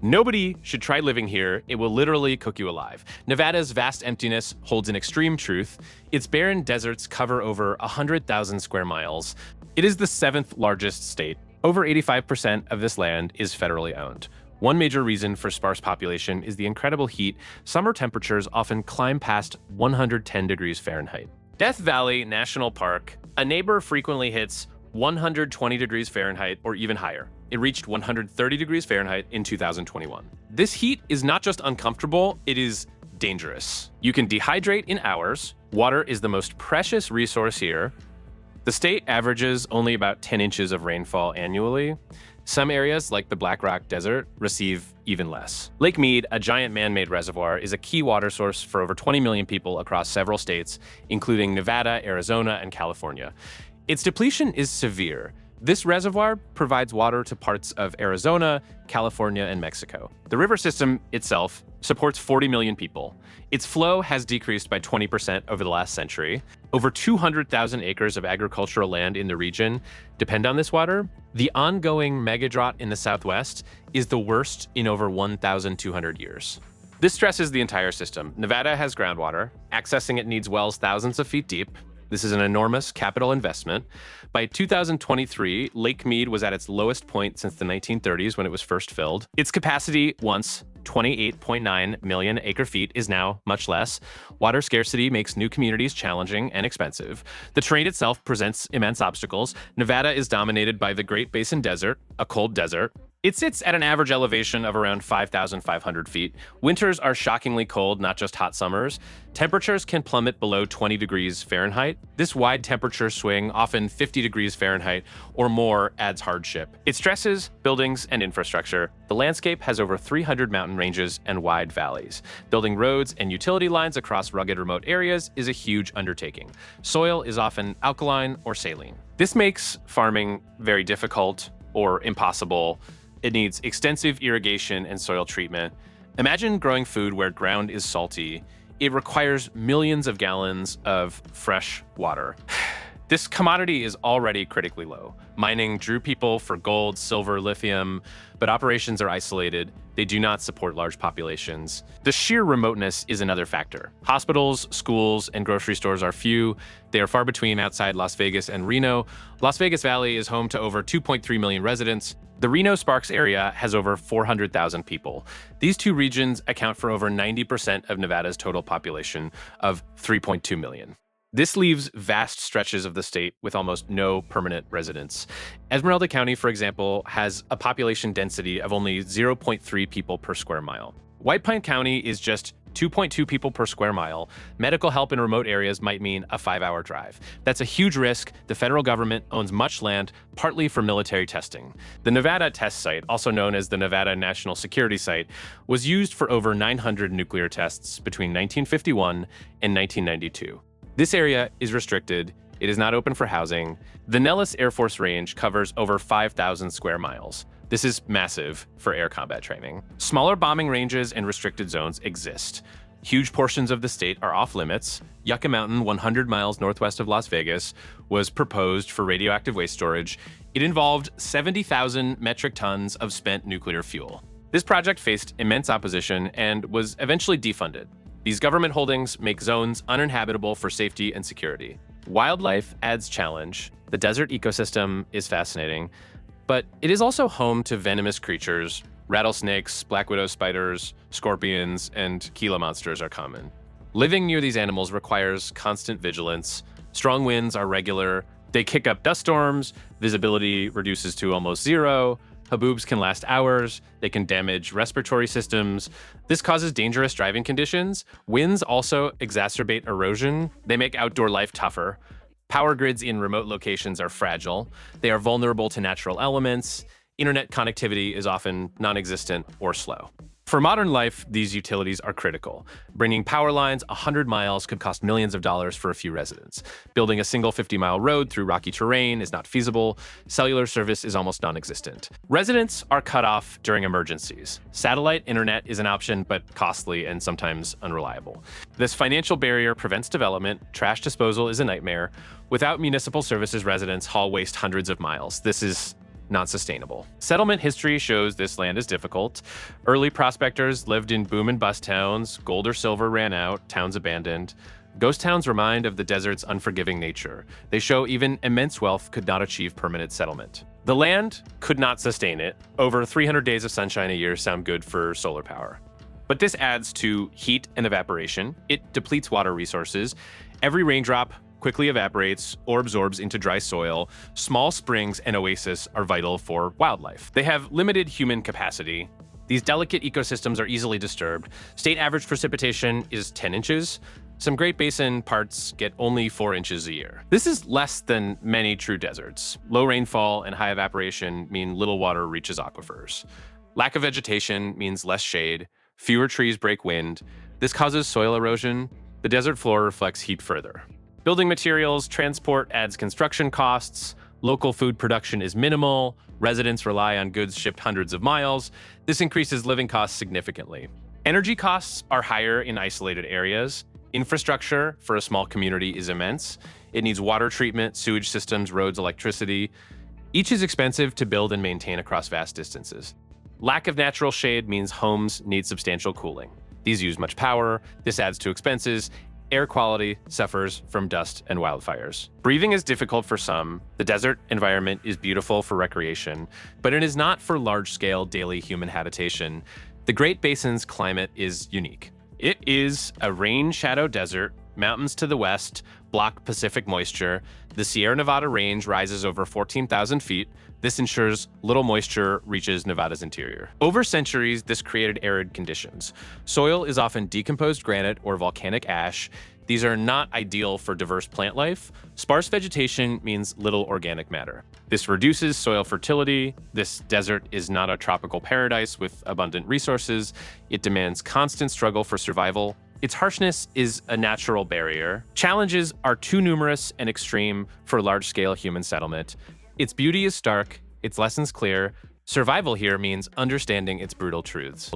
Nobody should try living here. It will literally cook you alive. Nevada's vast emptiness holds an extreme truth. Its barren deserts cover over 100,000 square miles. It is the seventh largest state. Over 85% of this land is federally owned. One major reason for sparse population is the incredible heat. Summer temperatures often climb past 110 degrees Fahrenheit. Death Valley National Park, a neighbor frequently hits 120 degrees Fahrenheit or even higher. It reached 130 degrees Fahrenheit in 2021. This heat is not just uncomfortable, it is dangerous. You can dehydrate in hours. Water is the most precious resource here. The state averages only about 10 inches of rainfall annually. Some areas, like the Black Rock Desert, receive even less. Lake Mead, a giant man-made reservoir, is a key water source for over 20 million people across several states, including Nevada, Arizona, and California. Its depletion is severe. This reservoir provides water to parts of Arizona, California, and Mexico. The river system itself supports 40 million people. Its flow has decreased by 20% over the last century. Over 200,000 acres of agricultural land in the region depend on this water. The ongoing megadrought in the Southwest is the worst in over 1,200 years. This stresses the entire system. Nevada has groundwater. Accessing it needs wells thousands of feet deep. This is an enormous capital investment. By 2023, Lake Mead was at its lowest point since the 1930s when it was first filled. Its capacity, once 28.9 million acre-feet, is now much less. Water scarcity makes new communities challenging and expensive. The terrain itself presents immense obstacles. Nevada is dominated by the Great Basin Desert, a cold desert. It sits at an average elevation of around 5,500 feet. Winters are shockingly cold, not just hot summers. Temperatures can plummet below 20 degrees Fahrenheit. This wide temperature swing, often 50 degrees Fahrenheit or more, adds hardship. It stresses buildings and infrastructure. The landscape has over 300 mountain ranges and wide valleys. Building roads and utility lines across rugged remote areas is a huge undertaking. Soil is often alkaline or saline. This makes farming very difficult or impossible. It needs extensive irrigation and soil treatment. Imagine growing food where ground is salty. It requires millions of gallons of fresh water. This commodity is already critically low. Mining drew people for gold, silver, lithium, but operations are isolated. They do not support large populations. The sheer remoteness is another factor. Hospitals, schools, and grocery stores are few. They are far between outside Las Vegas and Reno. Las Vegas Valley is home to over 2.3 million residents. The Reno-Sparks area has over 400,000 people. These two regions account for over 90% of Nevada's total population of 3.2 million. This leaves vast stretches of the state with almost no permanent residents. Esmeralda County, for example, has a population density of only 0.3 people per square mile. White Pine County is just 2.2 people per square mile. Medical help in remote areas might mean a 5-hour drive. That's a huge risk. The federal government owns much land, partly for military testing. The Nevada Test Site, also known as the Nevada National Security Site, was used for over 900 nuclear tests between 1951 and 1992. This area is restricted. It is not open for housing. The Nellis Air Force Range covers over 5,000 square miles. This is massive for air combat training. Smaller bombing ranges and restricted zones exist. Huge portions of the state are off limits. Yucca Mountain, 100 miles northwest of Las Vegas, was proposed for radioactive waste storage. It involved 70,000 metric tons of spent nuclear fuel. This project faced immense opposition and was eventually defunded. These government holdings make zones uninhabitable for safety and security. Wildlife adds challenge. The desert ecosystem is fascinating, but it is also home to venomous creatures. Rattlesnakes, black widow spiders, scorpions, and Gila monsters are common. Living near these animals requires constant vigilance. Strong winds are regular. They kick up dust storms. Visibility reduces to almost zero. Haboobs can last hours. They can damage respiratory systems. This causes dangerous driving conditions. Winds also exacerbate erosion. They make outdoor life tougher. Power grids in remote locations are fragile. They are vulnerable to natural elements. Internet connectivity is often non-existent or slow. For modern life, these utilities are critical. Bringing power lines 100 miles could cost millions of dollars for a few residents. Building a single 50-mile road through rocky terrain is not feasible. Cellular service is almost non-existent. Residents are cut off during emergencies. Satellite internet is an option, but costly and sometimes unreliable. This financial barrier prevents development. Trash disposal is a nightmare. Without municipal services, residents haul waste hundreds of miles. This is not sustainable. Settlement history shows this land is difficult. Early prospectors lived in boom and bust towns, gold or silver ran out, towns abandoned. Ghost towns remind of the desert's unforgiving nature. They show even immense wealth could not achieve permanent settlement. The land could not sustain it. Over 300 days of sunshine a year sound good for solar power. But this adds to heat and evaporation. It depletes water resources. Every raindrop quickly evaporates or absorbs into dry soil. Small springs and oases are vital for wildlife. They have limited human capacity. These delicate ecosystems are easily disturbed. State average precipitation is 10 inches. Some Great Basin parts get only 4 inches a year. This is less than many true deserts. Low rainfall and high evaporation mean little water reaches aquifers. Lack of vegetation means less shade. Fewer trees break wind. This causes soil erosion. The desert floor reflects heat further. Building materials transport adds construction costs. Local food production is minimal. Residents rely on goods shipped hundreds of miles. This increases living costs significantly. Energy costs are higher in isolated areas. Infrastructure for a small community is immense. It needs water treatment, sewage systems, roads, electricity. Each is expensive to build and maintain across vast distances. Lack of natural shade means homes need substantial cooling. These use much power. This adds to expenses. Air quality suffers from dust and wildfires. Breathing is difficult for some. The desert environment is beautiful for recreation, but it is not for large-scale daily human habitation. The Great Basin's climate is unique. It is a rain-shadow desert. Mountains to the west block Pacific moisture. The Sierra Nevada range rises over 14,000 feet. This ensures little moisture reaches Nevada's interior. Over centuries, this created arid conditions. Soil is often decomposed granite or volcanic ash. These are not ideal for diverse plant life. Sparse vegetation means little organic matter. This reduces soil fertility. This desert is not a tropical paradise with abundant resources. It demands constant struggle for survival. Its harshness is a natural barrier. Challenges are too numerous and extreme for large-scale human settlement. Its beauty is stark, its lessons clear. Survival here means understanding its brutal truths.